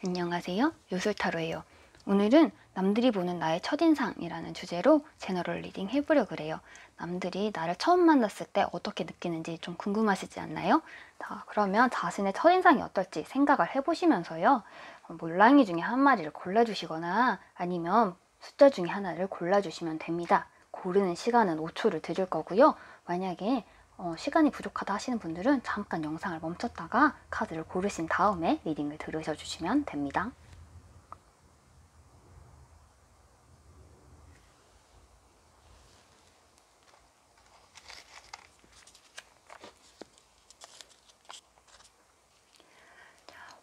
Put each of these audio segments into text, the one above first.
안녕하세요. 요술타로예요. 오늘은 남들이 보는 나의 첫인상이라는 주제로 제너럴 리딩 해보려고 그래요. 남들이 나를 처음 만났을 때 어떻게 느끼는지 좀 궁금하시지 않나요? 자, 그러면 자신의 첫인상이 어떨지 생각을 해보시면서요. 몰랑이 중에 한 마리를 골라주시거나 아니면 숫자 중에 하나를 골라주시면 됩니다. 고르는 시간은 5초를 드릴 거고요. 만약에 시간이 부족하다 하시는 분들은 잠깐 영상을 멈췄다가 카드를 고르신 다음에 리딩을 들으셔주시면 됩니다.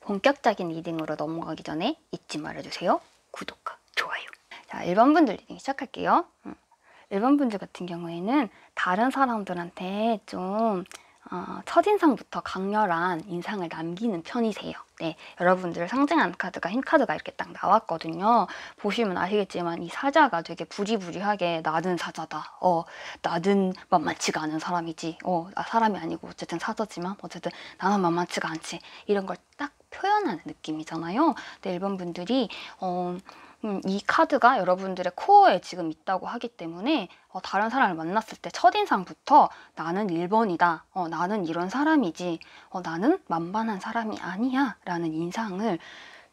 본격적인 리딩으로 넘어가기 전에 잊지 말아주세요. 구독과 좋아요. 자, 1번 분들 리딩 시작할게요. 1번 분들 같은 경우에는 다른 사람들한테 좀 첫인상부터 강렬한 인상을 남기는 편이세요. 네, 여러분들을 상징하는 카드가 흰 카드가 이렇게 딱 나왔거든요. 보시면 아시겠지만 이 사자가 되게 부리부리하게 나는 사자다. 나는 만만치가 않은 사람이지. 사람이 아니고 어쨌든 사자지만 어쨌든 나는 만만치가 않지. 이런 걸 딱 표현하는 느낌이잖아요. 네, 1번 분들이 이 카드가 여러분들의 코어에 지금 있다고 하기 때문에 다른 사람을 만났을 때 첫인상부터 나는 1번이다. 나는 이런 사람이지. 나는 만만한 사람이 아니야. 라는 인상을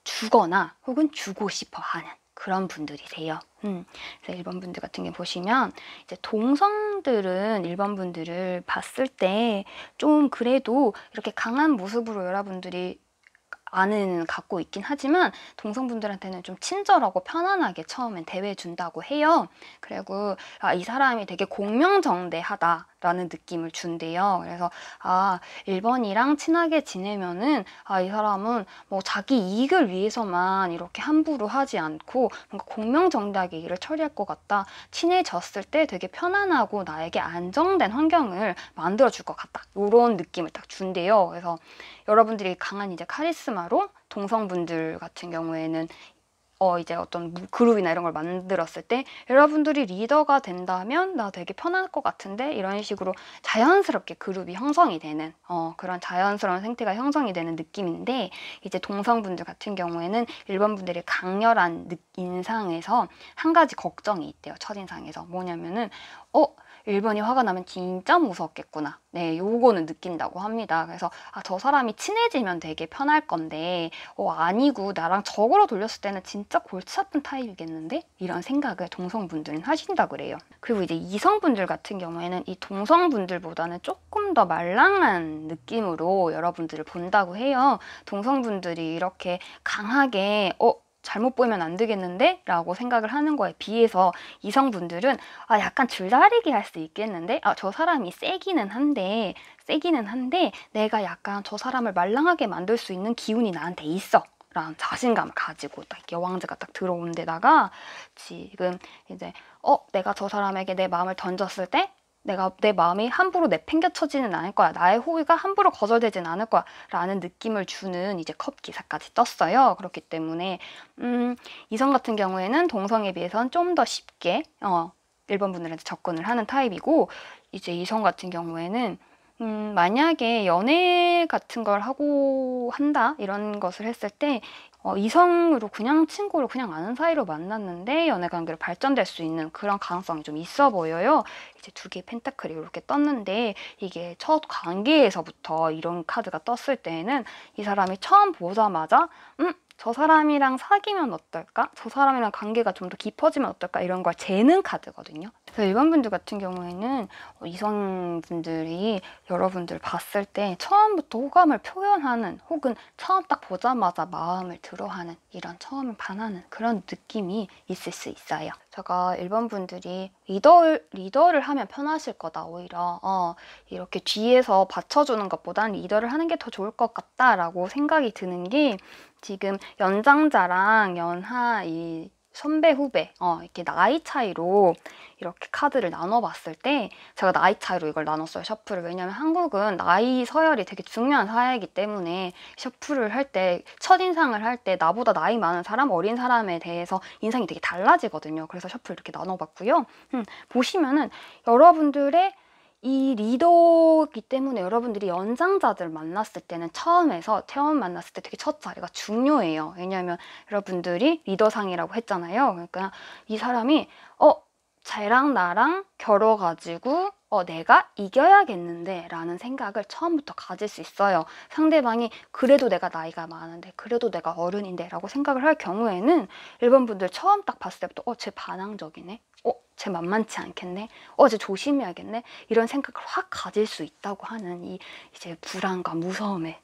주거나 혹은 주고 싶어 하는 그런 분들이세요. 그래서 1번 분들 같은 게 보시면 이제 동성들은 1번 분들을 봤을 때 좀 그래도 이렇게 강한 모습으로 여러분들이 안은 갖고 있긴 하지만 동성분들한테는 좀 친절하고 편안하게 처음엔 대해준다고 해요. 그리고 이 사람이 되게 공명정대하다라는 느낌을 준대요. 그래서 1번이랑 친하게 지내면은 이 사람은 뭐 자기 이익을 위해서만 이렇게 함부로 하지 않고 뭔가 공명정대하게 일을 처리할 것 같다. 친해졌을 때 되게 편안하고 나에게 안정된 환경을 만들어줄 것 같다. 이런 느낌을 딱 준대요. 그래서 여러분들이 강한 이제 카리스마로 동성분들 같은 경우에는 이제 어떤 그룹이나 이런 걸 만들었을 때 여러분들이 리더가 된다면 나 되게 편할 것 같은데 이런 식으로 자연스럽게 그룹이 형성이 되는 그런 자연스러운 생태가 형성이 되는 느낌인데 이제 동성분들 같은 경우에는 1번 분들이 강렬한 인상에서 한 가지 걱정이 있대요. 첫인상에서 뭐냐면은 1번이 화가 나면 진짜 무섭겠구나. 네, 요거는 느낀다고 합니다. 그래서 저 사람이 친해지면 되게 편할 건데 아니고 나랑 적으로 돌렸을 때는 진짜 골치 아픈 타입이겠는데? 이런 생각을 동성분들은 하신다 그래요. 그리고 이제 이성분들 같은 경우에는 이 동성분들보다는 조금 더 말랑한 느낌으로 여러분들을 본다고 해요. 동성분들이 이렇게 강하게 잘못 보이면 안 되겠는데? 라고 생각을 하는 거에 비해서 이성분들은 약간 줄다리기 할 수 있겠는데? 저 사람이 세기는 한데 내가 약간 저 사람을 말랑하게 만들 수 있는 기운이 나한테 있어. 라는 자신감을 가지고 딱 여왕즈가 딱 들어온 데다가 지금 이제 내가 저 사람에게 내 마음을 던졌을 때 내 마음이 함부로 내팽개쳐지는 않을 거야. 나의 호의가 함부로 거절되진 않을 거야. 라는 느낌을 주는 이제 컵 기사까지 떴어요. 그렇기 때문에 이성 같은 경우에는 동성에 비해서는 좀 더 쉽게 1번 분들한테 접근을 하는 타입이고 이제 이성 같은 경우에는 만약에 연애 같은 걸 하고 한다 이런 것을 했을 때 이성으로 그냥 친구로 그냥 아는 사이로 만났는데 연애 관계로 발전될 수 있는 그런 가능성이 좀 있어 보여요. 이제 2개의 펜타클이 이렇게 떴는데 이게 첫 관계에서부터 이런 카드가 떴을 때에는 이 사람이 처음 보자마자 저 사람이랑 사귀면 어떨까? 저 사람이랑 관계가 좀 더 깊어지면 어떨까? 이런 걸 재는 카드거든요. 그래서 일반 분들 같은 경우에는 이성분들이 여러분들 봤을 때 처음부터 호감을 표현하는 혹은 처음 딱 보자마자 마음을 들어하는 이런 처음을 반하는 그런 느낌이 있을 수 있어요. 제가 1번 분들이 리더를 하면 편하실 거다. 오히려 이렇게 뒤에서 받쳐주는 것보단 리더를 하는 게 더 좋을 것 같다라고 생각이 드는 게 지금 연장자랑 연하 이 선배 후배 이렇게 나이 차이로 이렇게 카드를 나눠봤을 때 제가 나이 차이로 이걸 나눴어요. 셔플을. 왜냐면 한국은 나이 서열이 되게 중요한 사회이기 때문에 셔플을 할 때 첫인상을 할 때 나보다 나이 많은 사람 어린 사람에 대해서 인상이 되게 달라지거든요. 그래서 셔플 이렇게 나눠봤고요. 보시면은 여러분들의 이 리더이기 때문에 여러분들이 연장자들 만났을 때는 처음 만났을 때 되게 첫 자리가 중요해요. 왜냐하면 여러분들이 리더상이라고 했잖아요. 그러니까 이 사람이 쟤랑 나랑 겨뤄가지고 내가 이겨야겠는데 라는 생각을 처음부터 가질 수 있어요. 상대방이 그래도 내가 나이가 많은데 그래도 내가 어른인데 라고 생각을 할 경우에는 일반 분들 처음 딱 봤을 때부터 쟤 반항적이네, 쟤 만만치 않겠네, 쟤 조심해야겠네, 이런 생각을 확 가질 수 있다고 하는 이제 불안과 무서움의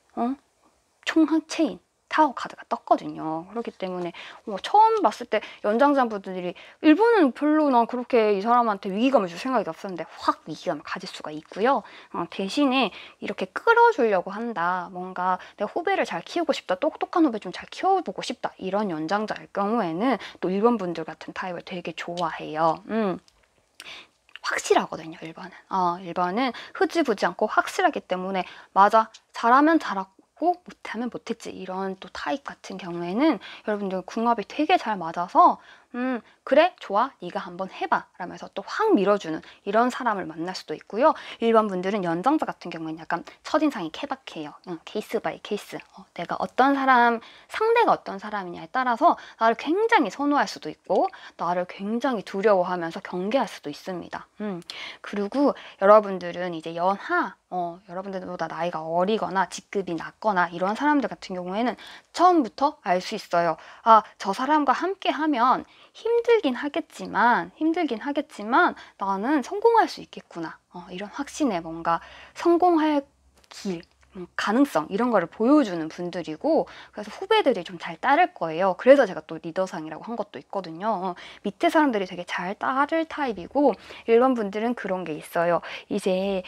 총체인 타워 카드가 떴거든요. 그렇기 때문에 처음 봤을 때 연장자분들이 일본은 별로 난 그렇게 이 사람한테 위기감을 줄 생각이 없었는데 확 위기감을 가질 수가 있고요. 대신에 이렇게 끌어주려고 한다, 뭔가 내가 후배를 잘 키우고 싶다, 똑똑한 후배 좀 잘 키워보고 싶다, 이런 연장자일 경우에는 또 일본 분들 같은 타입을 되게 좋아해요. 확실하거든요, 1번은. 흐지부지 않고 확실하기 때문에 맞아, 잘하면 잘하고 못하면 못했지, 이런 또 타입 같은 경우에는 여러분들 궁합이 되게 잘 맞아서 그래 좋아 네가 한번 해봐 라면서 또 확 밀어주는 이런 사람을 만날 수도 있고요. 일반 분들은 연장자 같은 경우에는 약간 첫인상이 케바케예요. 케이스 바이 케이스. 내가 상대가 어떤 사람이냐에 따라서 나를 굉장히 선호할 수도 있고 나를 굉장히 두려워하면서 경계할 수도 있습니다. 그리고 여러분들은 이제 여러분들보다 나이가 어리거나 직급이 낮거나 이런 사람들 같은 경우에는 처음부터 알 수 있어요. 저 사람과 함께 하면 힘들긴 하겠지만 나는 성공할 수 있겠구나, 이런 확신에 뭔가 성공할 길, 가능성, 이런 거를 보여주는 분들이고, 그래서 후배들이 좀 잘 따를 거예요. 그래서 제가 또 리더상이라고 한 것도 있거든요. 밑에 사람들이 되게 잘 따를 타입이고, 일반 분들은 그런 게 있어요. 이제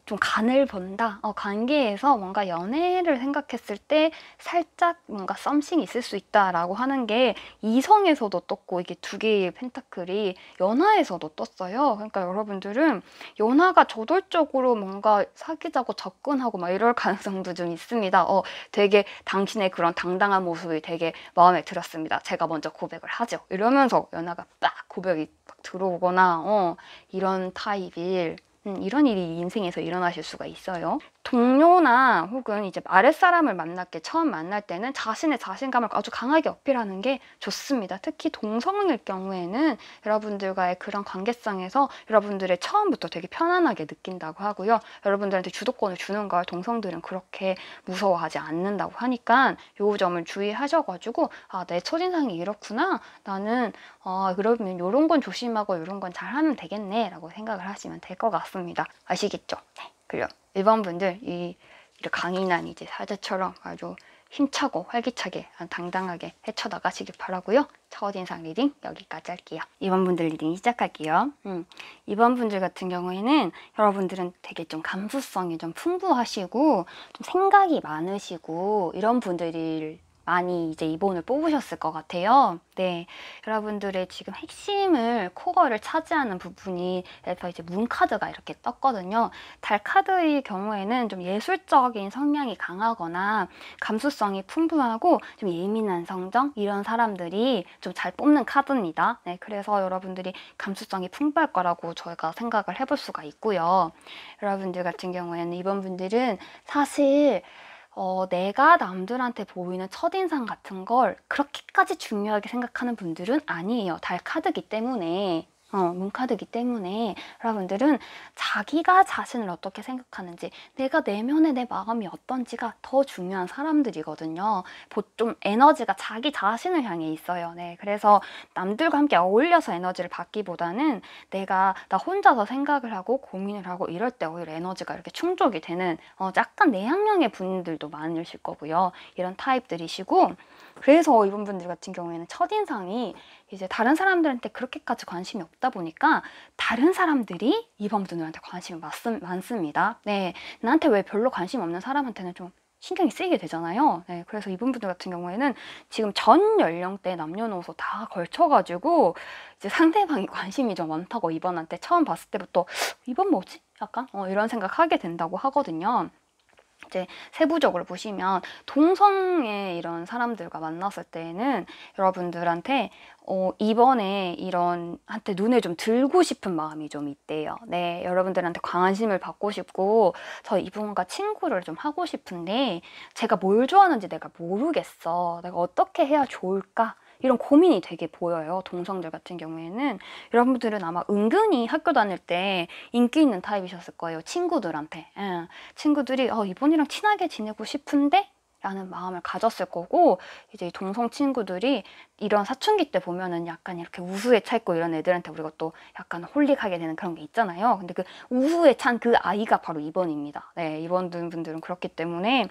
좀 간을 본다, 관계에서 뭔가 연애를 생각했을 때 살짝 뭔가 썸씽이 있을 수 있다라고 하는 게 이성에서도 떴고, 이게 두 개의 펜타클이 연하에서도 떴어요. 그러니까 여러분들은 연하가 저돌적으로 뭔가 사귀자고 접근하고 막 이럴 가능성도 좀 있습니다. 되게 당신의 그런 당당한 모습이 되게 마음에 들었습니다, 제가 먼저 고백을 하죠, 이러면서 연하가 빡 고백이 막 들어오거나 이런 타입일 이런 일이 인생에서 일어나실 수가 있어요. 동료나 혹은 이제 아랫사람을 처음 만날 때는 자신의 자신감을 아주 강하게 어필하는 게 좋습니다. 특히 동성일 경우에는 여러분들과의 그런 관계성에서 여러분들의 처음부터 되게 편안하게 느낀다고 하고요. 여러분들한테 주도권을 주는 걸 동성들은 그렇게 무서워하지 않는다고 하니까 요 점을 주의하셔가지고 내 첫인상이 이렇구나, 나는 그러면 요런 건 조심하고 요런 건 잘하면 되겠네 라고 생각을 하시면 될 것 같습니다. 아시겠죠? 네. 그리고 일반 분들 이렇게 강인한 이제 사자처럼 아주 힘차고 활기차게 당당하게 헤쳐나가시길 바라고요. 첫인상 리딩 여기까지 할게요. 2번 분들 리딩 시작할게요. 2번 분들 같은 경우에는 여러분들은 되게 좀 감수성이 좀 풍부하시고 좀 생각이 많으시고 이런 분들이 많이 이제 2번을 뽑으셨을 것 같아요. 네, 여러분들의 지금 핵심을 코어를 차지하는 부분이 그래서 이제 문 카드가 이렇게 떴거든요. 달 카드의 경우에는 좀 예술적인 성향이 강하거나 감수성이 풍부하고 좀 예민한 성정, 이런 사람들이 좀 잘 뽑는 카드입니다. 네, 그래서 여러분들이 감수성이 풍부할 거라고 저희가 생각을 해볼 수가 있고요. 여러분들 같은 경우에는 이번 분들은 사실 내가 남들한테 보이는 첫인상 같은 걸 그렇게까지 중요하게 생각하는 분들은 아니에요. 달 카드기 때문에. 문카드기 때문에 여러분들은 자기가 자신을 어떻게 생각하는지, 내가 내면의 내 마음이 어떤지가 더 중요한 사람들이거든요. 좀 에너지가 자기 자신을 향해 있어요. 네, 그래서 남들과 함께 어울려서 에너지를 받기보다는 나 혼자서 생각을 하고 고민을 하고 이럴 때 오히려 에너지가 이렇게 충족이 되는 약간 내향형의 분들도 많으실 거고요. 이런 타입들이시고, 그래서 이런 분들 같은 경우에는 첫인상이 이제 다른 사람들한테 그렇게까지 관심이 없다 보니까 다른 사람들이 이번 분들한테 관심이 많습니다. 네, 나한테 왜 별로 관심 없는 사람한테는 좀 신경이 쓰이게 되잖아요. 네, 그래서 이분 분들 같은 경우에는 지금 전 연령대 남녀노소 다 걸쳐가지고 이제 상대방이 관심이 좀 많다고 이번한테 처음 봤을 때부터 이번 뭐지? 약간 이런 생각하게 된다고 하거든요. 이제 세부적으로 보시면 동성의 이런 사람들과 만났을 때는 여러분들한테 이번에 이런 한테 눈에 좀 들고 싶은 마음이 좀 있대요. 네, 여러분들한테 관심을 받고 싶고 저 이분과 친구를 좀 하고 싶은데 제가 뭘 좋아하는지 내가 모르겠어. 내가 어떻게 해야 좋을까? 이런 고민이 되게 보여요. 동성들 같은 경우에는. 여러분들은 아마 은근히 학교 다닐 때 인기 있는 타입이셨을 거예요. 친구들한테. 예. 친구들이 이분이랑 친하게 지내고 싶은데? 라는 마음을 가졌을 거고, 이제 동성 친구들이 이런 사춘기 때 보면은 약간 이렇게 우수에 차 있고 이런 애들한테 우리가 또 약간 홀릭하게 되는 그런 게 있잖아요. 근데 그 우수에 찬 그 아이가 바로 2번입니다. 네, 2번 분들은 그렇기 때문에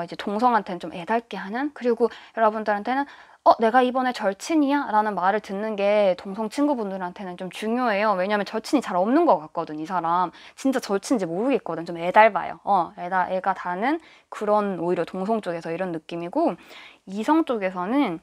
이제 동성한테는 좀 애달게 하는, 그리고 여러분들한테는 내가 이번에 절친이야? 라는 말을 듣는 게 동성 친구분들한테는 좀 중요해요. 왜냐면 절친이 잘 없는 것 같거든, 이 사람. 진짜 절친인지 모르겠거든. 좀 애달봐요. 애가 다는 그런 오히려 동성 쪽에서 이런 느낌이고, 이성 쪽에서는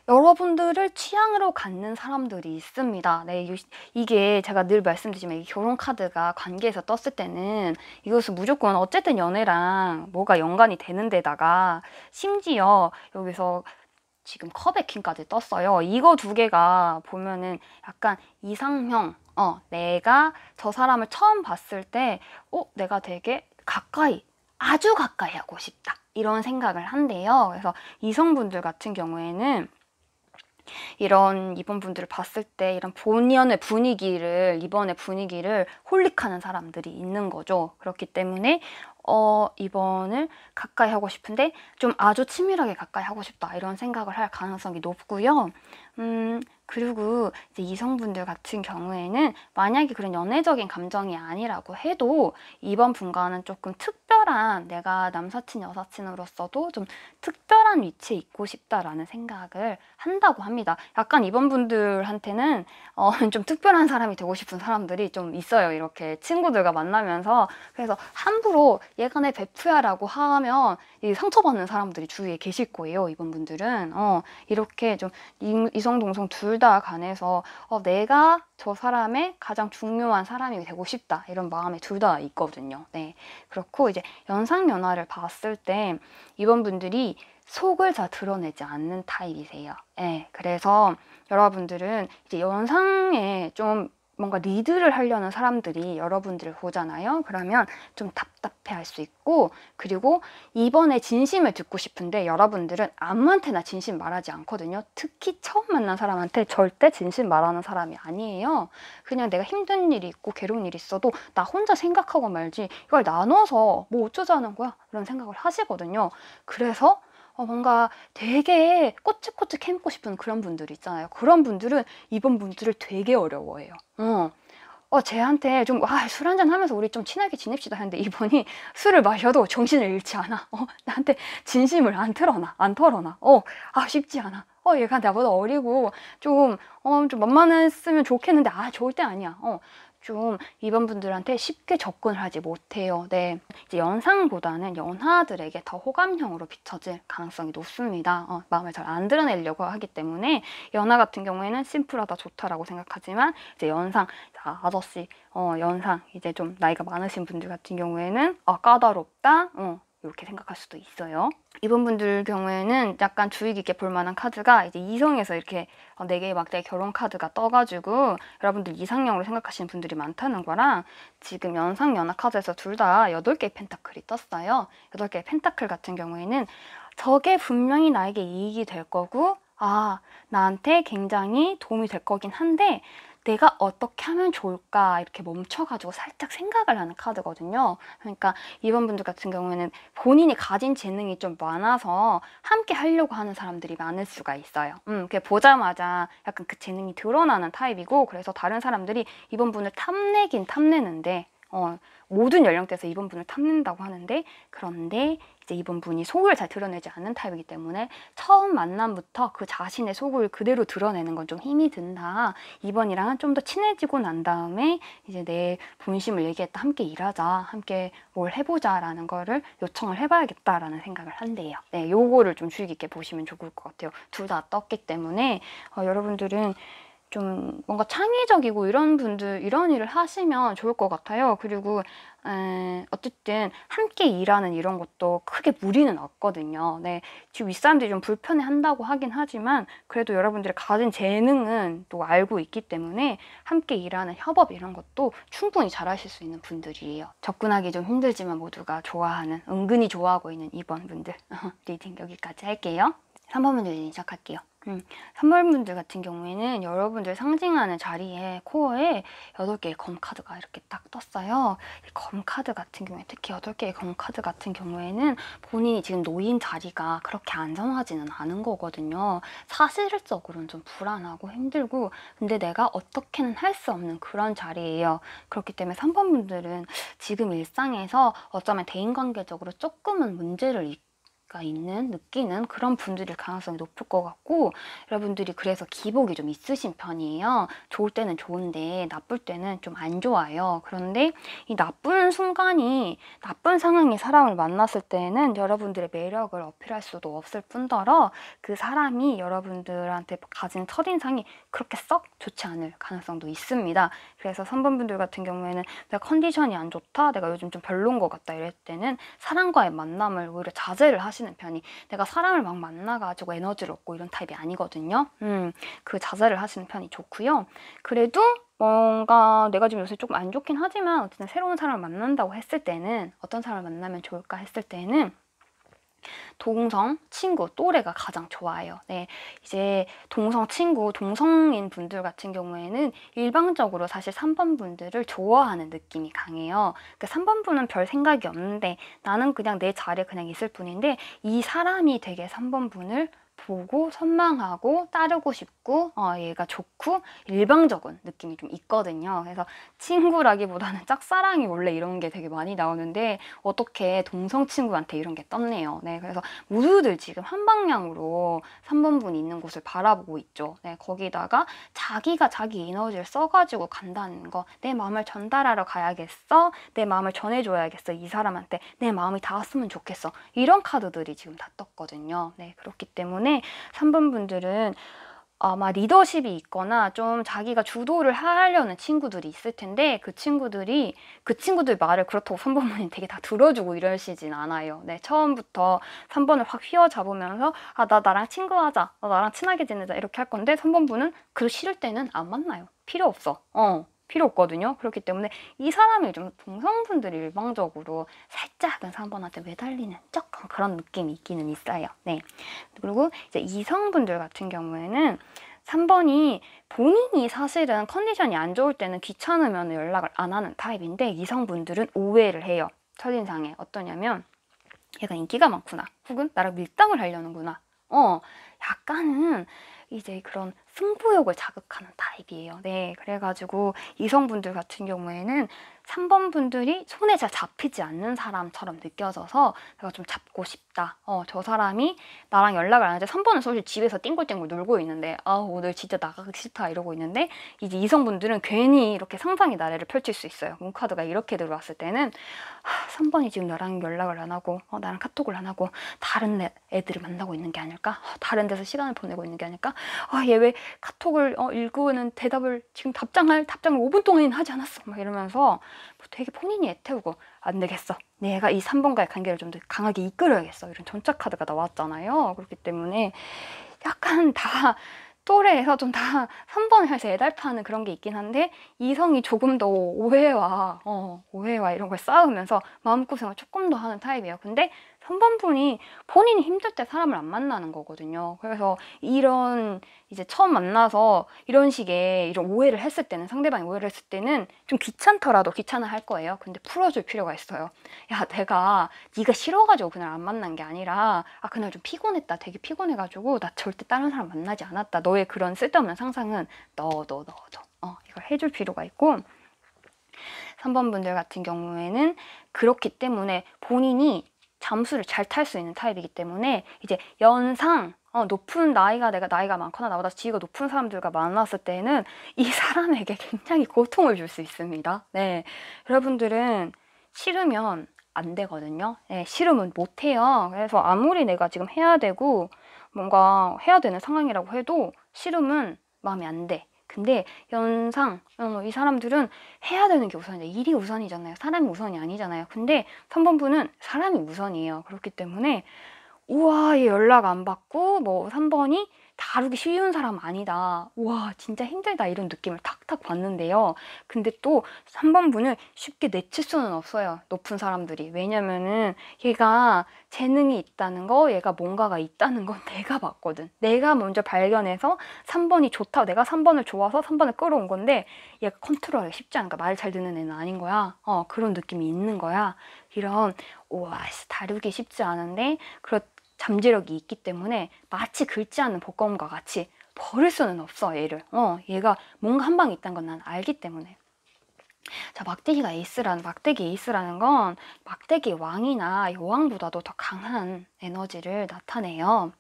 여러분들을 취향으로 갖는 사람들이 있습니다. 네, 이게 제가 늘 말씀드리지만 이 결혼 카드가 관계에서 떴을 때는 이것은 무조건 어쨌든 연애랑 뭐가 연관이 되는 데다가 심지어 여기서 지금 컵의 킹까지 떴어요. 이거 두 개가 보면은 약간 이상형, 내가 저 사람을 처음 봤을 때 내가 되게 아주 가까이 하고 싶다. 이런 생각을 한대요. 그래서 이성분들 같은 경우에는 이번 분들을 봤을 때 이런 본연의 이번의 분위기를 홀릭하는 사람들이 있는 거죠. 그렇기 때문에 이번을 가까이 하고 싶은데 좀 아주 치밀하게 가까이 하고 싶다 이런 생각을 할 가능성이 높고요. 그리고 이제 이성분들 같은 경우에는 만약에 그런 연애적인 감정이 아니라고 해도 이번 분과는 조금 특별한, 내가 남사친 여사친으로서도 좀 특별한 위치에 있고 싶다라는 생각을 한다고 합니다. 약간 이번 분들한테는 좀 특별한 사람이 되고 싶은 사람들이 좀 있어요. 이렇게 친구들과 만나면서. 그래서 함부로 얘가 내 베프야라고 하면 상처받는 사람들이 주위에 계실 거예요. 이번 분들은 이렇게 좀 이성 동성 둘 다 간에서 내가 저 사람의 가장 중요한 사람이 되고 싶다 이런 마음이 둘 다 있거든요. 네, 그렇고 이제 연상연하를 봤을 때 이번 분들이 속을 잘 드러내지 않는 타입이세요. 네, 그래서 여러분들은 이제 연상에 좀 뭔가 리드를 하려는 사람들이 여러분들을 보잖아요. 그러면 좀 답답해할 수 있고, 그리고 이번에 진심을 듣고 싶은데 여러분들은 아무한테나 진심 말하지 않거든요. 특히 처음 만난 사람한테 절대 진심 말하는 사람이 아니에요. 그냥 내가 힘든 일이 있고 괴로운 일이 있어도 나 혼자 생각하고 말지 이걸 나눠서 뭐 어쩌자는 거야? 이런 생각을 하시거든요. 그래서 뭔가 되게 꼬치꼬치 캐묻고 싶은 그런 분들이 있잖아요. 그런 분들은 이번 분들을 되게 어려워해요. 쟤한테 좀, 술 한잔 하면서 우리 좀 친하게 지냅시다 하는데 이분이 술을 마셔도 정신을 잃지 않아. 나한테 진심을 안 털어놔. 쉽지 않아. 얘가 나보다 어리고 좀 만만했으면 좋겠는데, 절대 아니야. 좀 이번 분들한테 쉽게 접근을 하지 못해요. 네, 이제 연상보다는 연하들에게 더 호감형으로 비춰질 가능성이 높습니다. 마음을 잘 안 드러내려고 하기 때문에 연하 같은 경우에는 심플하다 좋다라고 생각하지만 이제 연상, 아저씨, 연상 이제 좀 나이가 많으신 분들 같은 경우에는 까다롭다, 이렇게 생각할 수도 있어요. 이번 분들 경우에는 약간 주의 깊게 볼 만한 카드가 이제 이성에서 이렇게 4개의 막대 결혼 카드가 떠가지고 여러분들 이상형으로 생각하시는 분들이 많다는 거랑, 지금 연상 연하 카드에서 둘 다 8개의 펜타클이 떴어요. 8개의 펜타클 같은 경우에는 저게 분명히 나에게 이익이 될 거고 나한테 굉장히 도움이 될 거긴 한데 내가 어떻게 하면 좋을까 이렇게 멈춰가지고 살짝 생각을 하는 카드거든요. 그러니까 이번 분들 같은 경우에는 본인이 가진 재능이 좀 많아서 함께 하려고 하는 사람들이 많을 수가 있어요. 그게 보자마자 약간 그 재능이 드러나는 타입이고, 그래서 다른 사람들이 이번 분을 탐내긴 탐내는데 모든 연령대에서 이번 분을 탐낸다고 하는데, 그런데 이제 이번 분이 속을 잘 드러내지 않는 타입이기 때문에 처음 만남부터 그 자신의 속을 그대로 드러내는 건 좀 힘이 든다. 이번이랑은 좀 더 친해지고 난 다음에 이제 내 본심을 얘기했다. 함께 일하자. 함께 뭘 해보자. 라는 거를 요청을 해봐야겠다라는 생각을 한대요. 네, 요거를 좀 주의 깊게 보시면 좋을 것 같아요. 둘 다 떴기 때문에 여러분들은 좀 뭔가 창의적이고 이런 분들, 이런 일을 하시면 좋을 것 같아요. 그리고 어쨌든 함께 일하는 이런 것도 크게 무리는 없거든요. 네, 지금 윗사람들이 좀 불편해 한다고 하긴 하지만 그래도 여러분들의 가진 재능은 또 알고 있기 때문에 함께 일하는 협업 이런 것도 충분히 잘하실 수 있는 분들이에요. 접근하기 좀 힘들지만 모두가 좋아하는, 은근히 좋아하고 있는 2번 분들 리딩 여기까지 할게요. 3번 분들 리딩 시작할게요. 3번 분들 같은 경우에는 여러분들 상징하는 자리에 코어에 8개의 검카드가 이렇게 딱 떴어요. 이 검카드 같은 경우에, 특히 8개의 검카드 같은 경우에는 본인이 지금 놓인 자리가 그렇게 안전하지는 않은 거거든요. 사실적으로는 좀 불안하고 힘들고, 근데 내가 어떻게는 할 수 없는 그런 자리예요. 그렇기 때문에 3번 분들은 지금 일상에서 어쩌면 대인관계적으로 조금은 문제를 느끼는 그런 분들일 가능성이 높을 것 같고, 여러분들이 그래서 기복이 좀 있으신 편이에요. 좋을 때는 좋은데 나쁠 때는 좀 안 좋아요. 그런데 이 나쁜 순간이, 나쁜 상황이 사람을 만났을 때는 여러분들의 매력을 어필할 수도 없을 뿐더러 그 사람이 여러분들한테 가진 첫인상이 그렇게 썩 좋지 않을 가능성도 있습니다. 그래서 3번 분들 같은 경우에는 내가 컨디션이 안 좋다, 내가 요즘 좀 별론 것 같다 이럴 때는 사람과의 만남을 오히려 자제를 하시는 편이, 내가 사람을 막 만나가지고 에너지를 얻고 이런 타입이 아니거든요. 그 자제를 하시는 편이 좋고요. 그래도 뭔가 내가 지금 요새 조금 안 좋긴 하지만 어쨌든 새로운 사람을 만난다고 했을 때는 어떤 사람을 만나면 좋을까 했을 때는 동성, 친구, 또래가 가장 좋아요. 네, 이제 동성 친구, 동성인 분들 같은 경우에는 일방적으로 사실 3번 분들을 좋아하는 느낌이 강해요. 그 3번 분은 별 생각이 없는데 나는 그냥 내 자리에 그냥 있을 뿐인데 이 사람이 되게 3번 분을 보고 선망하고 따르고 싶고 얘가 좋고 일방적인 느낌이 좀 있거든요. 그래서 친구라기보다는 짝사랑이 원래 이런 게 되게 많이 나오는데 어떻게 동성 친구한테 이런 게 떴네요. 네, 그래서 모두들 지금 한 방향으로 3번 분이 있는 곳을 바라보고 있죠. 네, 거기다가 자기가 자기 에너지를 써가지고 간다는 거, 내 마음을 전달하러 가야겠어, 내 마음을 전해줘야겠어, 이 사람한테 내 마음이 닿았으면 좋겠어, 이런 카드들이 지금 다 떴거든요. 네, 그렇기 때문에 3번 분들은 아마 리더십이 있거나 좀 자기가 주도를 하려는 친구들이 있을 텐데 그 친구들 말을 그렇다고 3번 분이 되게 다 들어주고 이러시진 않아요. 네, 처음부터 3번을 확 휘어잡으면서 나랑 친구하자, 나랑 친하게 지내자 이렇게 할 건데 3번 분은 그 싫을 때는 안 만나요. 필요 없어. 필요 없거든요. 그렇기 때문에 이 사람이 좀 동성분들이 일방적으로 살짝은 3번한테 매달리는 조금 그런 느낌이 있기는 있어요. 네. 그리고 이제 이성분들 같은 경우에는 3번이 본인이 사실은 컨디션이 안 좋을 때는 귀찮으면 연락을 안 하는 타입인데 이성분들은 오해를 해요. 첫인상에 어떠냐면 얘가 인기가 많구나, 혹은 나랑 밀당을 하려는구나, 약간은 이제 그런 승부욕을 자극하는 타입이에요. 네, 그래가지고 이성분들 같은 경우에는 3번 분들이 손에 잘 잡히지 않는 사람처럼 느껴져서 내가 좀 잡고 싶다, 저 사람이 나랑 연락을 안 하는데 3번은 사실 집에서 띵골띵골 놀고 있는데 오늘 진짜 나가기 싫다 이러고 있는데 이제 이성분들은 괜히 이렇게 상상의 나래를 펼칠 수 있어요. 문카드가 이렇게 들어왔을 때는 3번이 지금 나랑 연락을 안 하고 나랑 카톡을 안 하고 다른 애들을 만나고 있는 게 아닐까, 다른 데서 시간을 보내고 있는 게 아닐까, 얘 왜 카톡을 읽고는 대답을 지금 답장을 5분 동안이나 하지 않았어, 막 이러면서 되게 본인이 애태우고 안 되겠어, 내가 이 3번과의 관계를 좀 더 강하게 이끌어야겠어, 이런 전차 카드가 나왔잖아요. 그렇기 때문에 약간 다 또래에서 좀 다 3번을 해서 애달파하는 그런 게 있긴 한데 이성이 조금 더 오해와 이런 걸 쌓으면서 마음고생을 조금 더 하는 타입이에요. 근데 3번 분이 본인이 힘들 때 사람을 안 만나는 거거든요. 그래서 이런 이제 처음 만나서 이런 식의 이런 오해를 했을 때는, 상대방이 오해를 했을 때는 좀 귀찮더라도 귀찮아 할 거예요. 근데 풀어줄 필요가 있어요. 야, 네가 싫어가지고 그날 안 만난 게 아니라 그날 좀 피곤했다, 되게 피곤해가지고 나 절대 다른 사람 만나지 않았다, 너의 그런 쓸데없는 상상은 넣어줘. 이걸 해줄 필요가 있고, 3번 분들 같은 경우에는 그렇기 때문에 본인이 잠수를 잘 탈 수 있는 타입이기 때문에 이제 연상 높은 내가 나이가 많거나 나보다 지위가 높은 사람들과 만났을 때는 이 사람에게 굉장히 고통을 줄 수 있습니다. 네, 여러분들은 싫으면 안 되거든요. 네, 싫으면 못 해요. 그래서 아무리 내가 지금 해야 되고 뭔가 해야 되는 상황이라고 해도 싫으면 마음에 안 돼. 근데 연상 이 사람들은 해야 되는 게 우선이죠. 일이 우선이잖아요. 사람이 우선이 아니잖아요. 근데 3번 분은 사람이 우선이에요. 그렇기 때문에 우와, 얘 연락 안 받고 뭐 3번이 다루기 쉬운 사람 아니다. 우와, 진짜 힘들다. 이런 느낌을 탁탁 받는데요. 근데 또 3번 분을 쉽게 내칠 수는 없어요. 높은 사람들이. 왜냐면은 얘가 재능이 있다는 거, 얘가 뭔가가 있다는 건 내가 봤거든. 내가 먼저 발견해서 3번이 좋다. 내가 3번을 좋아서 3번을 끌어온 건데 얘가 컨트롤하기 쉽지 않으니까 말 잘 듣는 애는 아닌 거야. 그런 느낌이 있는 거야. 이런 우와, 다루기 쉽지 않은데 잠재력이 있기 때문에 마치 긁지 않는 복검과 같이 버릴 수는 없어, 얘를. 얘가 뭔가 한 방이 있다는 건 난 알기 때문에. 자, 막대기 에이스라는 건 막대기 왕이나 여왕보다도 더 강한 에너지를 나타내요.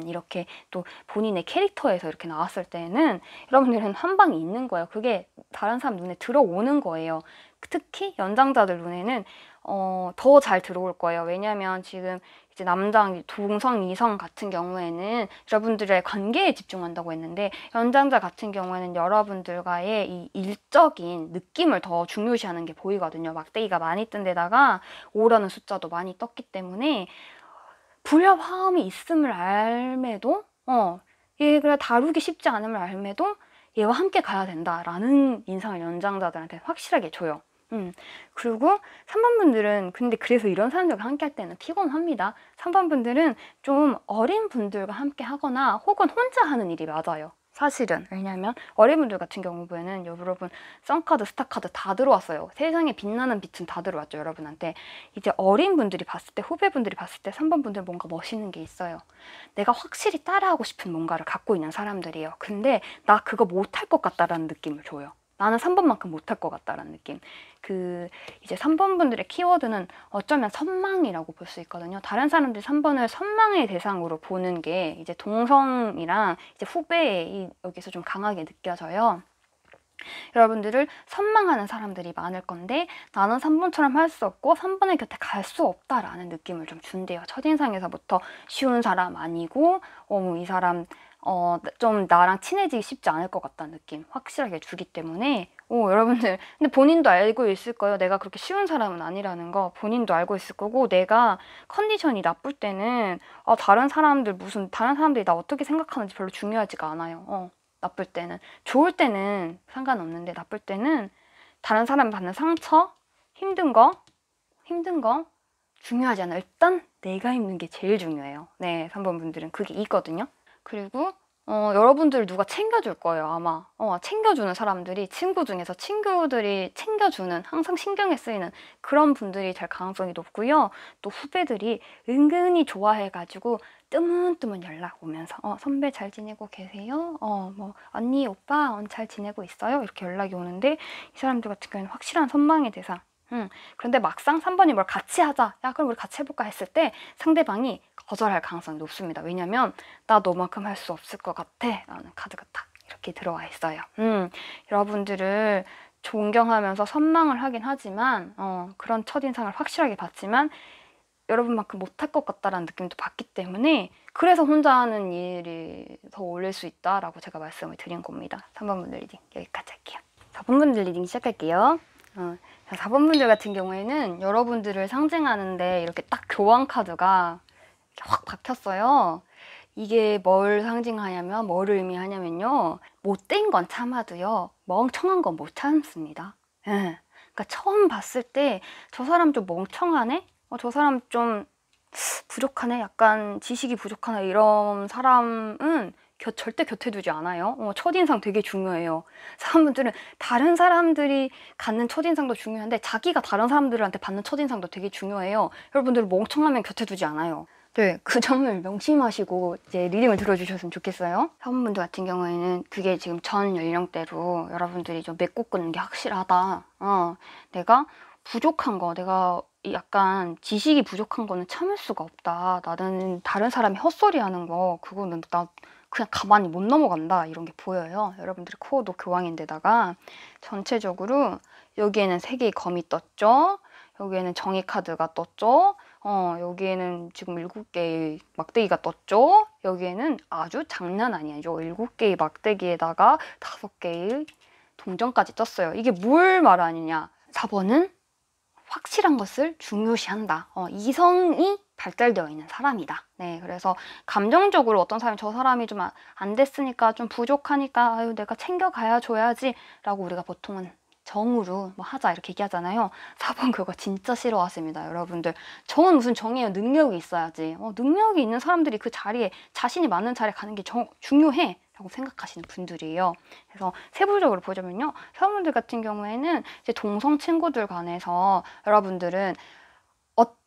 이렇게 또 본인의 캐릭터에서 이렇게 나왔을 때는 여러분들은 한 방이 있는 거예요. 그게 다른 사람 눈에 들어오는 거예요. 특히 연장자들 눈에는 더 잘 들어올 거예요. 왜냐면 지금 이제 남장, 동성, 이성 같은 경우에는 여러분들의 관계에 집중한다고 했는데 연장자 같은 경우에는 여러분들과의 이 일적인 느낌을 더 중요시하는 게 보이거든요. 막대기가 많이 뜬 데다가 5라는 숫자도 많이 떴기 때문에 불협화음이 있음을 알매도 얘가 다루기 쉽지 않음을 알매도 얘와 함께 가야 된다라는 인상을 연장자들한테 확실하게 줘요. 그리고 3번 분들은 근데 그래서 이런 사람들과 함께 할 때는 피곤합니다. 3번 분들은 좀 어린 분들과 함께 하거나 혹은 혼자 하는 일이 맞아요. 사실은. 왜냐면 어린 분들 같은 경우에는 여러분 썬카드, 스타카드 다 들어왔어요. 세상에 빛나는 빛은 다 들어왔죠, 여러분한테. 이제 어린 분들이 봤을 때, 후배분들이 봤을 때 3번 분들 뭔가 멋있는 게 있어요. 내가 확실히 따라하고 싶은 뭔가를 갖고 있는 사람들이에요. 근데 나 그거 못할 것 같다라는 느낌을 줘요. 나는 3번만큼 못할 것 같다라는 느낌. 이제 3번 분들의 키워드는 어쩌면 선망이라고 볼 수 있거든요. 다른 사람들이 3번을 선망의 대상으로 보는 게 이제 동성이랑 이제 후배의 여기서 좀 강하게 느껴져요. 여러분들을 선망하는 사람들이 많을 건데 나는 3번처럼 할 수 없고 3번의 곁에 갈 수 없다라는 느낌을 좀 준대요. 첫인상에서부터 쉬운 사람 아니고 이 사람 좀 나랑 친해지기 쉽지 않을 것 같다는 느낌 확실하게 주기 때문에 여러분들 근데 본인도 알고 있을 거예요. 내가 그렇게 쉬운 사람은 아니라는 거 본인도 알고 있을 거고 내가 컨디션이 나쁠 때는 다른 사람들이 나 어떻게 생각하는지 별로 중요하지가 않아요. 나쁠 때는. 좋을 때는 상관없는데 나쁠 때는 다른 사람이 받는 상처, 힘든 거 중요하지 않아요. 일단 내가 힘든 게 제일 중요해요. 네, 3번 분들은 그게 있거든요. 그리고 여러분들 누가 챙겨줄 거예요, 아마. 챙겨주는 사람들이 친구 중에서 친구들이 챙겨주는 항상 신경에 쓰이는 그런 분들이 될 가능성이 높고요. 또 후배들이 은근히 좋아해가지고 뜨문뜨문 연락 오면서 선배 잘 지내고 계세요? 뭐 언니, 오빠 잘 지내고 있어요? 이렇게 연락이 오는데 이 사람들 같은 경우는 확실한 선망의 대상. 그런데 막상 3번이 뭘 같이 하자. 야, 그럼 우리 같이 해볼까 했을 때 상대방이 거절할 가능성이 높습니다. 왜냐면 나 너만큼 할 수 없을 것 같아 라는 카드가 딱 이렇게 들어와 있어요. 여러분들을 존경하면서 선망을 하긴 하지만 그런 첫인상을 확실하게 봤지만 여러분만큼 못할 것 같다라는 느낌도 받기 때문에 그래서 혼자 하는 일이 더 올릴 수 있다라고 제가 말씀을 드린 겁니다. 3번 분들 리딩 여기까지 할게요. 4번 분들 리딩 시작할게요. 4번 분들 같은 경우에는 여러분들을 상징하는데 이렇게 딱 교황 카드가 이렇게 확 박혔어요. 이게 뭘 상징하냐면 뭐를 의미하냐면요. 못된 건 참아도요. 멍청한 건 못 참습니다. 그러니까 처음 봤을 때 저 사람 좀 멍청하네? 저 사람 좀 부족하네? 약간 지식이 부족하네? 이런 사람은 절대 곁에 두지 않아요. 첫인상 되게 중요해요. 사람들은 다른 사람들이 갖는 첫인상도 중요한데 자기가 다른 사람들한테 받는 첫인상도 되게 중요해요. 여러분들 멍청하면 곁에 두지 않아요. 네, 그 점을 명심하시고 이제 리딩을 들어주셨으면 좋겠어요. 사원분들 같은 경우에는 그게 지금 전 연령대로 여러분들이 좀 맺고 끊는 게 확실하다. 내가 부족한 거, 내가 약간 지식이 부족한 거는 참을 수가 없다. 나는 다른 사람이 헛소리 하는 거, 그거는 나 그냥 가만히 못 넘어간다. 이런 게 보여요. 여러분들의 코어도 교황인데다가 전체적으로 여기에는 3개의 검이 떴죠. 여기에는 정의 카드가 떴죠. 여기에는 지금 7개의 막대기가 떴죠? 여기에는 아주 장난 아니죠. 7개의 막대기에다가 5개의 동전까지 떴어요. 이게 뭘 말하느냐? 4번은 확실한 것을 중요시한다. 이성이 발달되어 있는 사람이다. 네, 그래서 감정적으로 어떤 사람이 저 사람이 좀 안 됐으니까 좀 부족하니까 아유 내가 챙겨가야 줘야지 라고 우리가 보통은 정으로 뭐 하자 이렇게 얘기하잖아요. 4번 그거 진짜 싫어하십니다. 여러분들 정은 무슨 정이에요. 능력이 있어야지. 능력이 있는 사람들이 그 자리에 자신이 맞는 자리에 가는 게 중요해 라고 생각하시는 분들이에요. 그래서 세부적으로 보자면요, 여러분들 같은 경우에는 이제 동성 친구들 간에서 여러분들은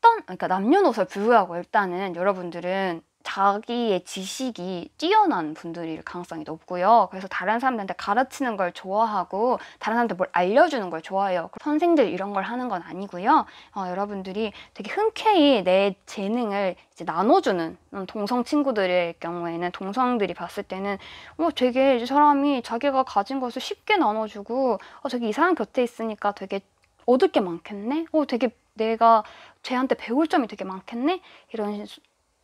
그러니까 남녀노소에 불구하고 일단은 여러분들은 자기의 지식이 뛰어난 분들일 가능성이 높고요. 그래서 다른 사람들한테 가르치는 걸 좋아하고 다른 사람한테 뭘 알려주는 걸 좋아해요. 선생들 이런 걸 하는 건 아니고요. 여러분들이 되게 흔쾌히 내 재능을 이제 나눠주는 동성 친구들의 경우에는, 동성들이 봤을 때는 되게 이 사람이 자기가 가진 것을 쉽게 나눠주고 되게 이 사람 곁에 있으니까 되게 얻을 게 많겠네? 되게 내가 쟤한테 배울 점이 되게 많겠네?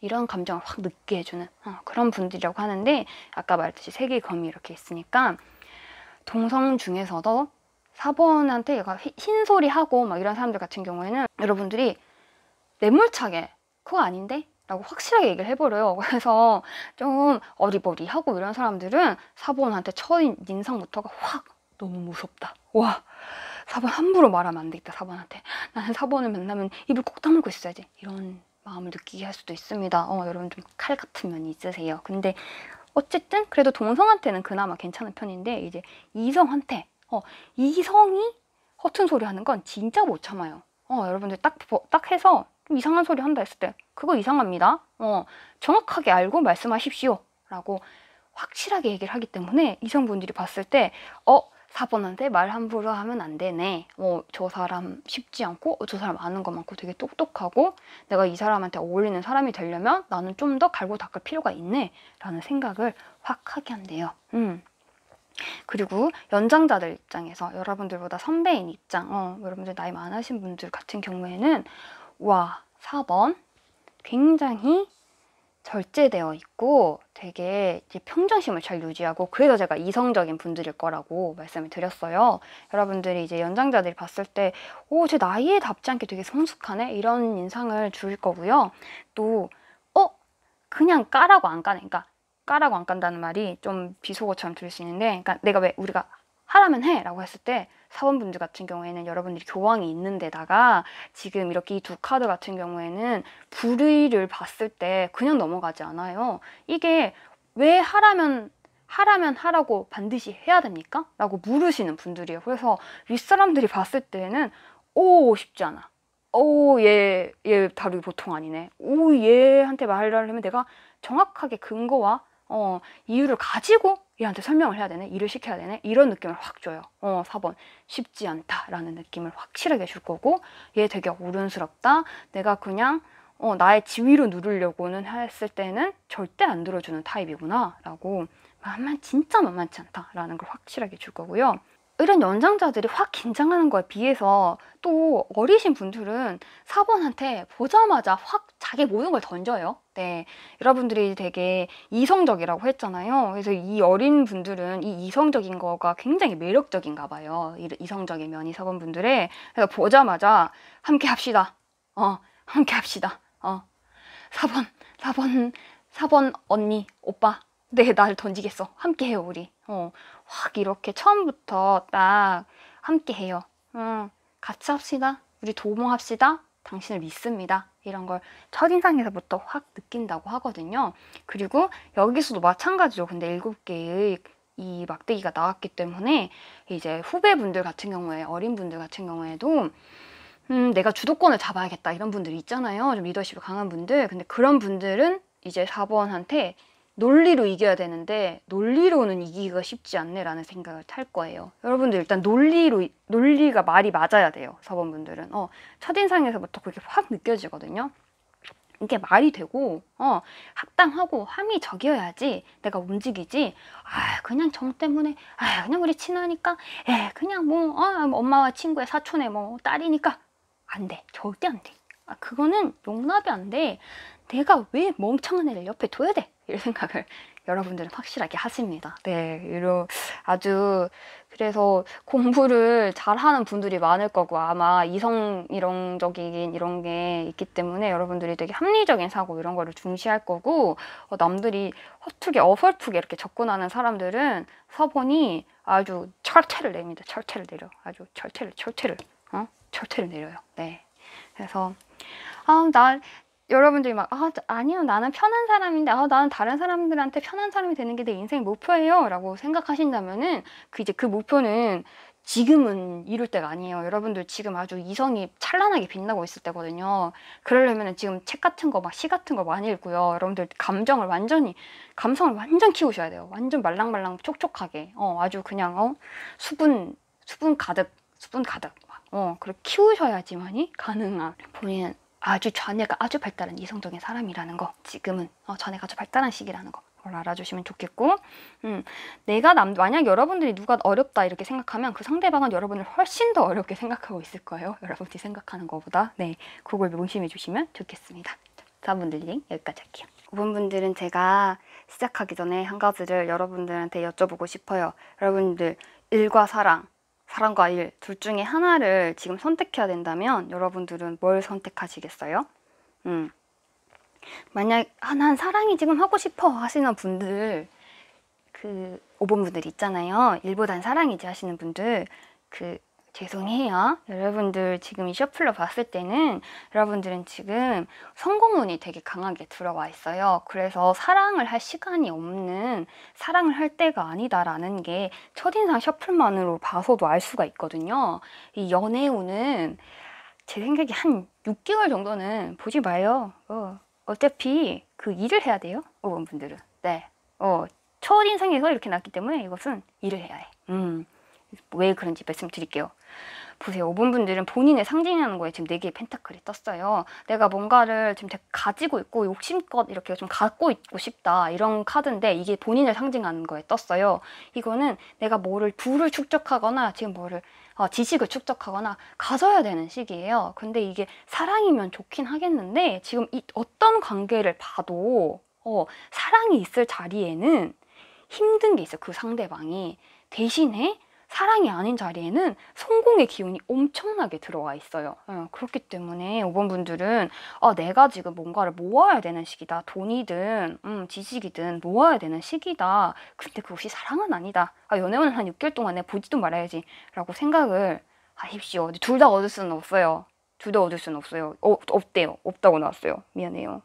이런 감정을 확 느끼게 해주는 그런 분들이라고 하는데, 아까 말했듯이 세 개의 검이 이렇게 있으니까 동성 중에서도 4번한테 얘가 흰소리 하고 막 이런 사람들 같은 경우에는 여러분들이 매몰차게 그거 아닌데? 라고 확실하게 얘기를 해버려요. 그래서 좀 어리버리하고 이런 사람들은 4번한테 첫인상부터가 확 너무 무섭다. 와, 4번 함부로 말하면 안 되겠다. 4번한테 나는 4번을 만나면 입을 꼭 다물고 있어야지, 이런 마음을 느끼게 할 수도 있습니다. 여러분 좀 칼 같은 면이 있으세요. 근데 어쨌든 그래도 동성한테는 그나마 괜찮은 편인데, 이제 이성한테 이성이 허튼 소리 하는 건 진짜 못 참아요. 여러분들 딱 해서 좀 이상한 소리 한다 했을 때 그거 이상합니다. 정확하게 알고 말씀하십시오 라고 확실하게 얘기를 하기 때문에 이성분들이 봤을 때 4번한테 말 함부로 하면 안 되네. 저 사람 쉽지 않고 저 사람 아는 거 많고 되게 똑똑하고 내가 이 사람한테 어울리는 사람이 되려면 나는 좀 더 갈고 닦을 필요가 있네 라는 생각을 확 하게 한대요. 그리고 연장자들 입장에서, 여러분들보다 선배인 입장, 여러분들 나이 많으신 분들 같은 경우에는 와, 4번 굉장히 절제되어 있고 되게 이제 평정심을 잘 유지하고, 그래서 제가 이성적인 분들일 거라고 말씀을 드렸어요. 여러분들이 이제 연장자들이 봤을 때 제 나이에 답지 않게 되게 성숙하네? 이런 인상을 줄 거고요. 또 그냥 까라고 안 까네. 그러니까 까라고 안 깐다는 말이 좀 비속어처럼 들릴 수 있는데, 그러니까 내가 왜 우리가 하라면 해 라고 했을 때 4번 분들 같은 경우에는 여러분들이 교황이 있는 데다가 지금 이렇게 이 두 카드 같은 경우에는 불의를 봤을 때 그냥 넘어가지 않아요. 이게 왜 하라면 하라고 반드시 해야 됩니까? 라고 물으시는 분들이에요. 그래서 윗사람들이 봤을 때는 쉽지 않아. 얘 다루기 보통 아니네. 얘한테 말을 하려면 내가 정확하게 근거와 이유를 가지고 얘한테 설명을 해야 되네, 일을 시켜야 되네, 이런 느낌을 확 줘요. 4번 쉽지 않다라는 느낌을 확실하게 줄 거고, 얘 되게 어른스럽다, 내가 그냥 나의 지위로 누르려고는 했을 때는 절대 안 들어주는 타입이구나 라고, 진짜 만만치 않다라는 걸 확실하게 줄 거고요. 이런 연장자들이 확 긴장하는 거에 비해서 또 어리신 분들은 4번한테 보자마자 확 자기 모든 걸 던져요. 네, 여러분들이 되게 이성적이라고 했잖아요. 그래서 이 어린 분들은 이 이성적인 거가 굉장히 매력적인가 봐요. 이성적인 면이 4번 분들의. 그래서 보자마자 함께 합시다. 함께 합시다. 4번 언니, 오빠. 네, 날 던지겠어. 함께 해요, 우리. 확 이렇게 처음부터 딱 함께 해요. 같이 합시다. 우리 도모합시다. 당신을 믿습니다. 이런 걸 첫인상에서부터 확 느낀다고 하거든요. 그리고 여기서도 마찬가지로 근데 7개의 이 막대기가 나왔기 때문에 이제 후배분들 같은 경우에, 어린 분들 같은 경우에도 내가 주도권을 잡아야겠다 이런 분들이 있잖아요. 좀 리더십이 강한 분들. 근데 그런 분들은 이제 4번한테 논리로 이겨야 되는데 논리로는 이기기가 쉽지 않네 라는 생각을 탈 거예요. 여러분들 일단 논리가 말이 맞아야 돼요. 4번 분들은 첫인상에서부터 그게 확 느껴지거든요. 이게 말이 되고 합당하고 합리적이어야지 내가 움직이지, 그냥 정 때문에 그냥 우리 친하니까 그냥 뭐 엄마와 친구의 사촌의 뭐 딸이니까 안 돼. 절대 안 돼. 그거는 용납이 안 돼. 내가 왜 멍청한 애를 옆에 둬야 돼? 이런 생각을 여러분들은 확실하게 하십니다. 네, 아주 그래서 공부를 잘하는 분들이 많을 거고 아마 이성적인 이런 게 있기 때문에 여러분들이 되게 합리적인 사고 이런 거를 중시할 거고 남들이 허투기 어설프게 이렇게 접근하는 사람들은 서본이 아주 철퇴를 냅니다. 철퇴를 내려. 아주 철퇴를 내려요. 네. 그래서 여러분들이 막 아니요 나는 편한 사람인데 나는 다른 사람들한테 편한 사람이 되는 게 내 인생의 목표예요 라고 생각하신다면은 그 목표는 지금은 이룰 때가 아니에요. 여러분들 지금 아주 이성이 찬란하게 빛나고 있을 때거든요. 그러려면 지금 책 같은 거 시 같은 거 많이 읽고요. 여러분들 감성을 완전 키우셔야 돼요. 완전 말랑말랑 촉촉하게 아주 그냥 수분 가득 그렇게 키우셔야지만이 가능한 본인은 자네가 아주 발달한 이성적인 사람이라는 거, 지금은 자네가 아주 발달한 시기라는 거 그걸 알아주시면 좋겠고, 만약 여러분들이 누가 어렵다 이렇게 생각하면 그 상대방은 여러분을 훨씬 더 어렵게 생각하고 있을 거예요. 여러분들이 생각하는 것보다. 네, 그걸 명심해 주시면 좋겠습니다. 4분들 리딩 여기까지 할게요. 5번 분들은 제가 시작하기 전에 한 가지를 여러분들한테 여쭤보고 싶어요. 여러분들 일과 사랑과 일 둘 중에 하나를 지금 선택해야 된다면 여러분들은 뭘 선택하시겠어요? 만약 난 사랑이 지금 하고 싶어 하시는 분들, 그 5번 분들 있잖아요. 일보단 사랑이지 하시는 분들, 죄송해요. 여러분들 지금 이 셔플로 봤을 때는 여러분들은 지금 성공운이 되게 강하게 들어와 있어요. 그래서 사랑을 할 시간이 없는, 사랑을 할 때가 아니다라는 게 첫인상 셔플만으로 봐서도 알 수가 있거든요. 이 연애운은 제 생각에 한 6개월 정도는 보지 마요. 어차피 그 일을 해야 돼요. 5번 분들은. 네. 첫인상에서 이렇게 났기 때문에 이것은 일을 해야 해. 왜 그런지 말씀드릴게요. 보세요. 5번 분들은 본인을 상징하는 거에 지금 4개의 펜타클이 떴어요. 내가 뭔가를 지금 가지고 있고 욕심껏 이렇게 좀 갖고 있고 싶다 이런 카드인데 이게 본인을 상징하는 거에 떴어요. 이거는 내가 부를 축적하거나 지금 지식을 축적하거나 가져야 되는 시기예요. 근데 이게 사랑이면 좋긴 하겠는데 지금 어떤 관계를 봐도 사랑이 있을 자리에는 힘든 게 있어요. 그 상대방이. 대신에 사랑이 아닌 자리에는 성공의 기운이 엄청나게 들어와 있어요. 그렇기 때문에 5번 분들은 내가 지금 뭔가를 모아야 되는 시기다. 돈이든 지식이든 모아야 되는 시기다. 근데 그것이 사랑은 아니다. 연애는 한 6개월 동안 내가 보지도 말아야지 라고 생각을 하십시오. 둘 다 얻을 수는 없어요. 없대요. 없다고 나왔어요. 미안해요.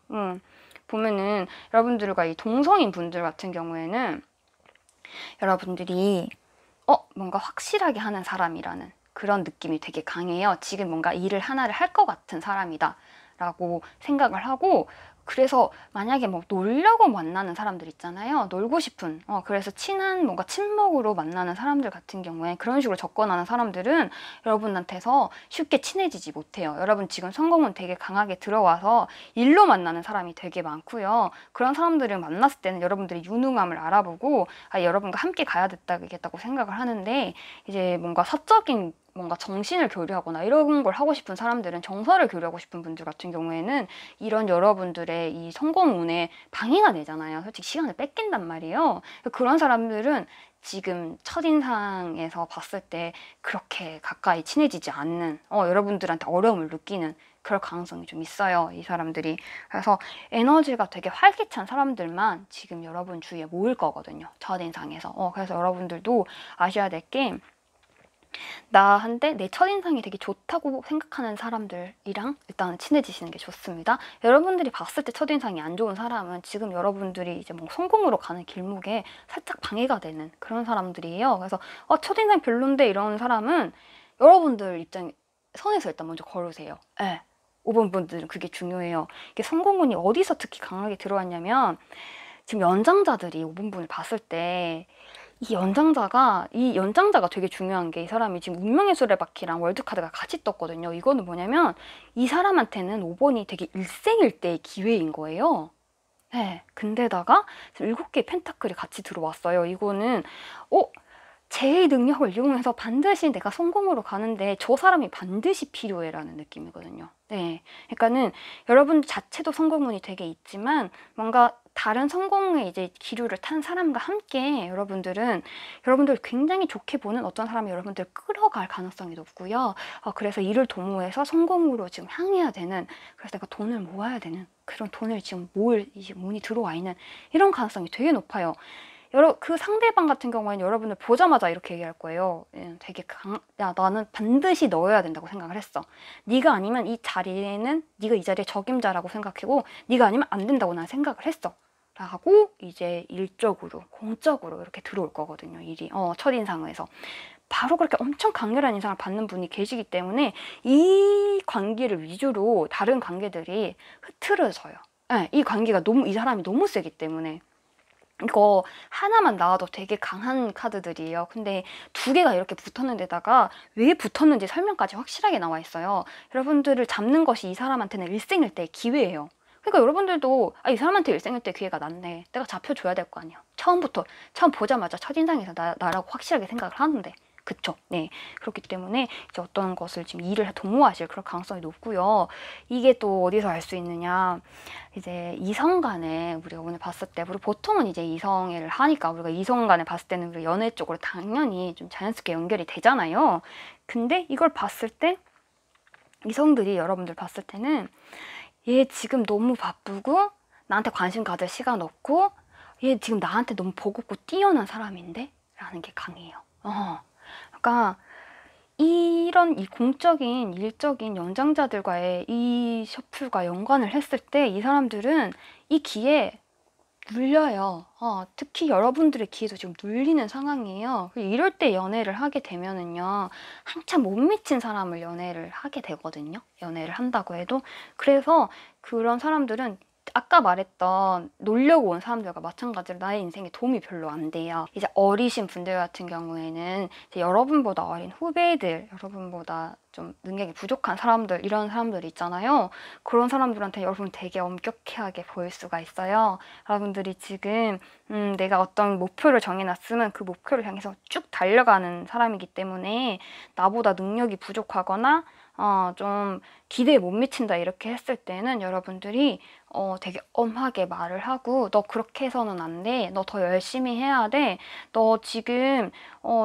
보면은 여러분들과 이 동성인 분들 같은 경우에는 여러분들이 뭔가 확실하게 하는 사람이라는 그런 느낌이 되게 강해요. 지금 뭔가 일을 하나를 할 것 같은 사람이다 라고 생각을 하고, 그래서 만약에 놀려고 만나는 사람들 있잖아요. 놀고 싶은, 그래서 뭔가 친목으로 만나는 사람들 같은 경우에 그런 식으로 접근하는 사람들은 여러분한테서 쉽게 친해지지 못해요. 여러분 지금 성공은 되게 강하게 들어와서 일로 만나는 사람이 되게 많고요. 그런 사람들을 만났을 때는 여러분들이 유능함을 알아보고 여러분과 함께 가야 되겠다고 생각을 하는데, 이제 뭔가 사적인 뭔가 정신을 교류하거나 이런 걸 하고 싶은 사람들은, 정서를 교류하고 싶은 분들 같은 경우에는 이런 여러분들의 이 성공운에 방해가 되잖아요. 솔직히 시간을 뺏긴단 말이에요. 그런 사람들은 지금 첫인상에서 봤을 때 그렇게 가까이 친해지지 않는, 여러분들한테 어려움을 느끼는 그럴 가능성이 좀 있어요, 이 사람들이. 그래서 에너지가 되게 활기찬 사람들만 지금 여러분 주위에 모일 거거든요, 첫인상에서. 그래서 여러분들도 아셔야 될 게, 나한테 내 첫인상이 되게 좋다고 생각하는 사람들이랑 일단 친해지시는 게 좋습니다. 여러분들이 봤을 때 첫인상이 안 좋은 사람은 지금 여러분들이 이제 성공으로 가는 길목에 살짝 방해가 되는 그런 사람들이에요. 그래서 첫인상 별론데 이런 사람은 여러분들 선에서 일단 먼저 걸으세요. 네. 5번 분들은 그게 중요해요. 이게 성공운이 어디서 특히 강하게 들어왔냐면, 지금 연장자들이 5번 분을 봤을 때 이 연장자가 되게 중요한 게, 이 사람이 지금 운명의 수레바퀴랑 월드카드가 같이 떴거든요. 이거는 뭐냐면 이 사람한테는 5번이 되게 일생일대의 기회인 거예요. 네, 근데다가 지금 7개의 펜타클이 같이 들어왔어요. 이거는 제 능력을 이용해서 반드시 내가 성공으로 가는데 저 사람이 반드시 필요해라는 느낌이거든요. 네. 그러니까는 여러분 자체도 성공운이 되게 있지만 뭔가 다른 성공의 이제 기류를 탄 사람과 함께 여러분들 굉장히 좋게 보는 어떤 사람이 여러분들 끌어갈 가능성이 높고요. 그래서 이를 도모해서 성공으로 지금 향해야 되는, 그래서 내가 돈을 모아야 되는, 그런 돈을 지금 모을 이제 운이 들어와 있는 이런 가능성이 되게 높아요. 그 상대방 같은 경우에는 여러분을 보자마자 이렇게 얘기할 거예요. 되게 야, 나는 반드시 넣어야 된다고 생각을 했어. 네가 아니면 이 자리에는, 네가 이 자리에 적임자라고 생각하고 네가 아니면 안 된다고 난 생각을 했어. 라고 이제 일적으로, 공적으로 이렇게 들어올 거거든요. 일이. 첫인상에서. 바로 그렇게 엄청 강렬한 인상을 받는 분이 계시기 때문에 이 관계를 위주로 다른 관계들이 흐트러져요. 네, 이 관계가 이 사람이 너무 세기 때문에. 이거 하나만 나와도 되게 강한 카드들이에요. 근데 두 개가 이렇게 붙었는 데다가 왜 붙었는지 설명까지 확실하게 나와 있어요. 여러분들을 잡는 것이 이 사람한테는 일생일대의 기회예요. 그러니까 여러분들도 이 사람한테 일생일대 기회가 났네. 내가 잡혀줘야 될 거 아니야. 처음 보자마자 첫인상에서 나라고 확실하게 생각을 하는데. 그쵸? 네. 그렇기 때문에 이제 어떤 것을 지금 일을 도모하실 그런 가능성이 높고요. 이게 또 어디서 알 수 있느냐. 이제 이성 간에 우리가 오늘 봤을 때, 우리 보통은 이제 이성애를 하니까 우리가 이성 간에 봤을 때는 우리 연애 쪽으로 당연히 좀 자연스럽게 연결이 되잖아요. 근데 이걸 봤을 때 이성들이 여러분들 봤을 때는 얘 지금 너무 바쁘고 나한테 관심 가질 시간 없고 얘 지금 나한테 너무 버겁고 뛰어난 사람인데? 라는 게 강해요. 그러니까 이런 이 공적인 일적인 연장자들과의 이 셔플과 연관을 했을 때 이 사람들은 이 기에 눌려요. 특히 여러분들의 기에도 지금 눌리는 상황이에요. 이럴 때 연애를 하게 되면은요, 한참 못 미친 사람을 연애를 하게 되거든요. 연애를 한다고 해도. 그래서 그런 사람들은 아까 말했던 놀려고 온 사람들과 마찬가지로 나의 인생에 도움이 별로 안 돼요. 이제 어리신 분들 같은 경우에는 이제 여러분보다 어린 후배들, 여러분보다 좀 능력이 부족한 사람들, 이런 사람들 있잖아요. 그런 사람들한테 여러분 되게 엄격하게 보일 수가 있어요. 여러분들이 지금 내가 어떤 목표를 정해놨으면 그 목표를 향해서 쭉 달려가는 사람이기 때문에 나보다 능력이 부족하거나 좀 기대에 못 미친다 이렇게 했을 때는 여러분들이 되게 엄하게 말을 하고, 너 그렇게 해서는 안 돼. 너 더 열심히 해야 돼. 너 지금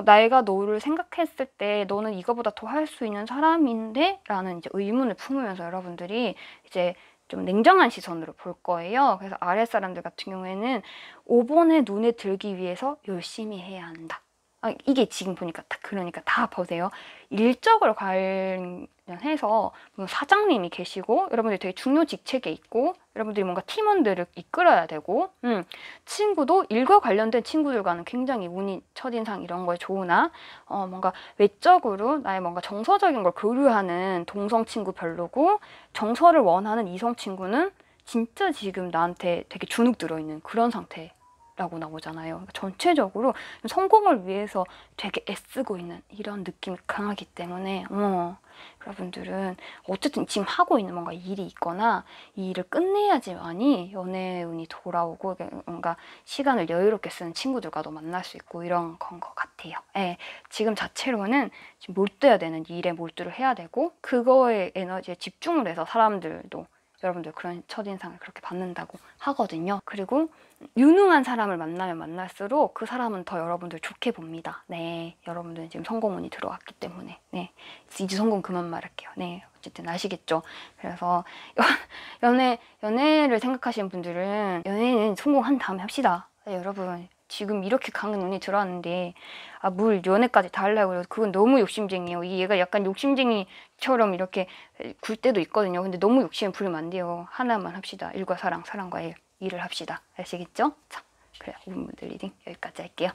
내가 너를 생각했을 때 너는 이거보다 더 할 수 있는 사람인데? 라는 이제 의문을 품으면서 여러분들이 이제 좀 냉정한 시선으로 볼 거예요. 그래서 아랫사람들 같은 경우에는 5번에 눈에 들기 위해서 열심히 해야 한다. 이게 지금 보니까 그러니까 다 보세요. 일적으로 관련해서 사장님이 계시고 여러분들이 되게 중요 직책에 있고 여러분들이 뭔가 팀원들을 이끌어야 되고 친구도 일과 관련된 친구들과는 굉장히 운이 첫인상 이런 거에 좋으나 뭔가 외적으로 나의 뭔가 정서적인 걸 교류하는 동성 친구 별로고 정서를 원하는 이성 친구는 진짜 지금 나한테 되게 주눅 들어있는 그런 상태 라고 나오잖아요. 그러니까 전체적으로 성공을 위해서 되게 애쓰고 있는 이런 느낌이 강하기 때문에 여러분들은 어쨌든 지금 하고 있는 뭔가 일이 있거나 이 일을 끝내야지만이 연애운이 돌아오고 뭔가 시간을 여유롭게 쓰는 친구들과도 만날 수 있고 이런 건 것 같아요. 네, 지금 자체로는 지금 몰두해야 되는 일에 몰두를 해야 되고 그거에 에너지에 집중을 해서 사람들도 여러분들 그런 첫인상을 그렇게 받는다고 하거든요. 그리고 유능한 사람을 만나면 만날수록 그 사람은 더 여러분들 좋게 봅니다. 네, 여러분들은 지금 성공운이 들어왔기 때문에 네, 이제 성공 그만 말할게요. 네, 어쨌든 아시겠죠? 그래서 연애를 생각하시는 분들은 연애는 성공한 다음에 합시다. 네, 여러분 지금 이렇게 강한 운이 들어왔는데 뭘 연애까지 다 하려고 그래요. 그건 너무 욕심쟁이에요. 얘가 약간 욕심쟁이처럼 이렇게 굴 때도 있거든요. 근데 너무 욕심을 부리면 안 돼요. 하나만 합시다. 일과 사랑, 사랑과 일을 합시다. 아시겠죠? 자, 그래, 5분들 리딩 여기까지 할게요.